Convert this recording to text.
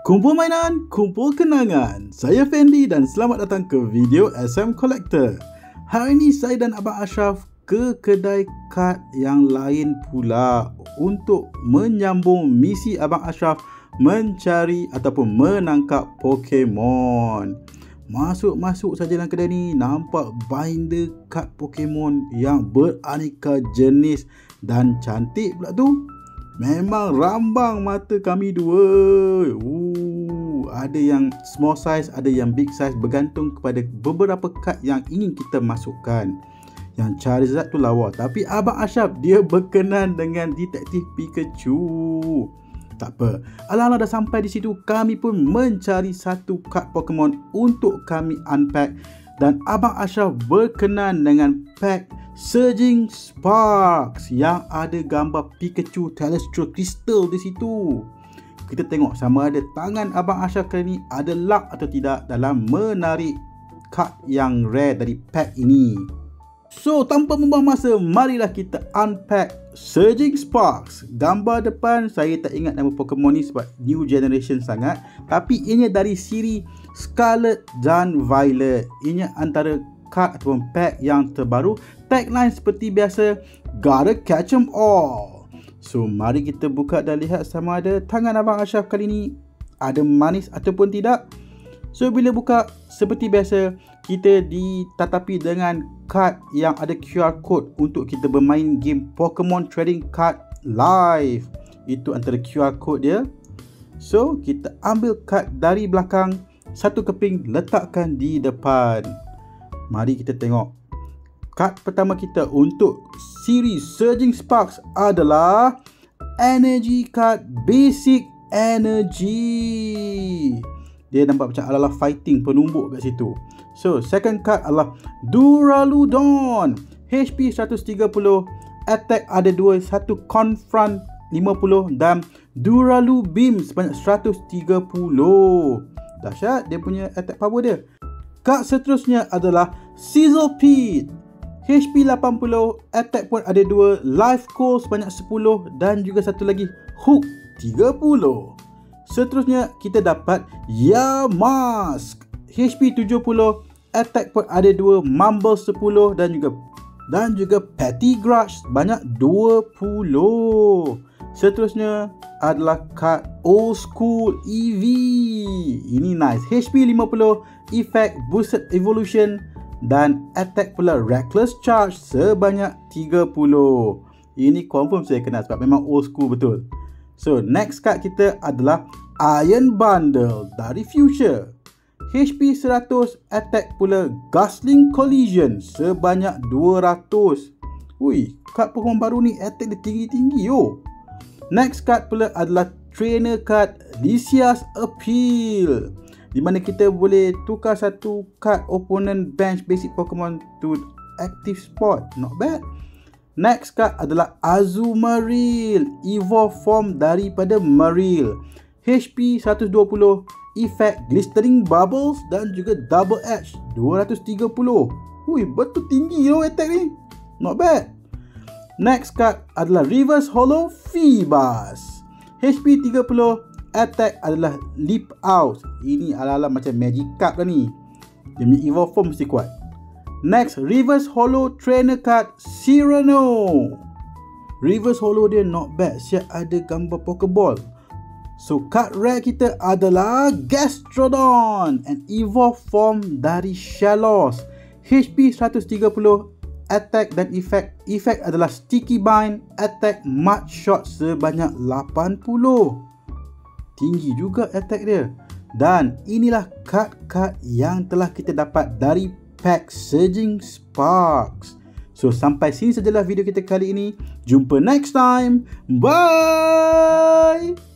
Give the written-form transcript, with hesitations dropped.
Kumpul mainan, kumpul kenangan. Saya Fendi dan selamat datang ke video SM Collector. Hari ini saya dan Abang Ashraf ke kedai kad yang lain pula untuk menyambung misi Abang Ashraf mencari ataupun menangkap Pokemon. Masuk saja dalam kedai ni, nampak binder kad Pokemon yang beraneka jenis dan cantik pula tu. Memang rambang mata kami dua. Ada yang small size, ada yang big size, bergantung kepada beberapa kad yang ingin kita masukkan. Yang Charizard tu lawa, tapi Abang Ashraf dia berkenan dengan Detektif Pikachu. Tak apa, ala-ala dah sampai di situ, kami pun mencari satu kad Pokemon untuk kami unpack. Dan Abang Ashraf berkenan dengan pack Surging Sparks yang ada gambar Pikachu Telestro Crystal di situ. Kita tengok sama ada tangan Abang Ashraf kali ni ada luck atau tidak dalam menarik kad yang rare dari pack ini. So, tanpa membuang masa, marilah kita unpack Surging Sparks. Gambar depan, saya tak ingat nama Pokemon ni sebab new generation sangat. Tapi ini dari siri Scarlet dan Violet. Ini antara kad ataupun pack yang terbaru. Tagline seperti biasa, gotta catch 'em all. So, mari kita buka dan lihat sama ada tangan Abang Ashraf kali ni ada manis ataupun tidak. So, bila buka, seperti biasa, kita ditatapi dengan kad yang ada QR code untuk kita bermain game Pokemon Trading Card Live. Itu antara QR code dia. So, kita ambil kad dari belakang, satu keping letakkan di depan. Mari kita tengok. Kad pertama kita untuk siri Surging Sparks adalah Energy Card Basic Energy. Dia nampak macam ala-ala fighting, penumbuk kat situ. So, second card adalah Duraludon. HP 130, attack ada 2, satu confront 50 dan Duralu Beam sebanyak 130. Dahsyat dia punya attack power dia. Kad seterusnya adalah Sizzlipede. HP 80, attack pun ada 2, life coil sebanyak 10 dan juga satu lagi hook 30. Seterusnya kita dapat Yamask. HP 70, attack pun ada 2, mumble 10 dan juga petty grudge banyak 20. Seterusnya adalah kad Old School EV. Ini nice. HP 50, effect boosted evolution dan attack pula reckless charge sebanyak 30. Ini confirm saya kenal sebab memang old school betul. So, next card kita adalah Iron Bundle dari Fuchsia. HP 100, attack pula Gustling Collision sebanyak 200. Ui, kad Pokemon baru ni attack dia tinggi-tinggi yo. Next card pula adalah Trainer Card Lysia's Appeal, di mana kita boleh tukar satu kad opponent bench basic Pokemon to active spot. Not bad. Next card adalah Azumarill, evolve form daripada Marill. HP 120, effect Glistering Bubbles dan juga Double Edge 230. Ui, betul tinggi yo attack ni. Not bad. Next card adalah Reverse Holo Feebas. HP 30, attack adalah Leap Out. Ini ala-ala macam Magikarp lah ni. Dia punya evolve form mesti kuat. Next, Reverse Holo Trainer Card Cyrano. Reverse Holo dia not bad, siap ada gambar Pokeball. So, card rare kita adalah Gastrodon, an evolve form dari Shellos. HP 130, attack dan effect adalah Sticky Bind, attack Mud Shot sebanyak 80. Tinggi juga attack dia. Dan inilah kad-kad yang telah kita dapat dari pack Surging Sparks. So, sampai sini sajalah video kita kali ini. Jumpa next time. Bye.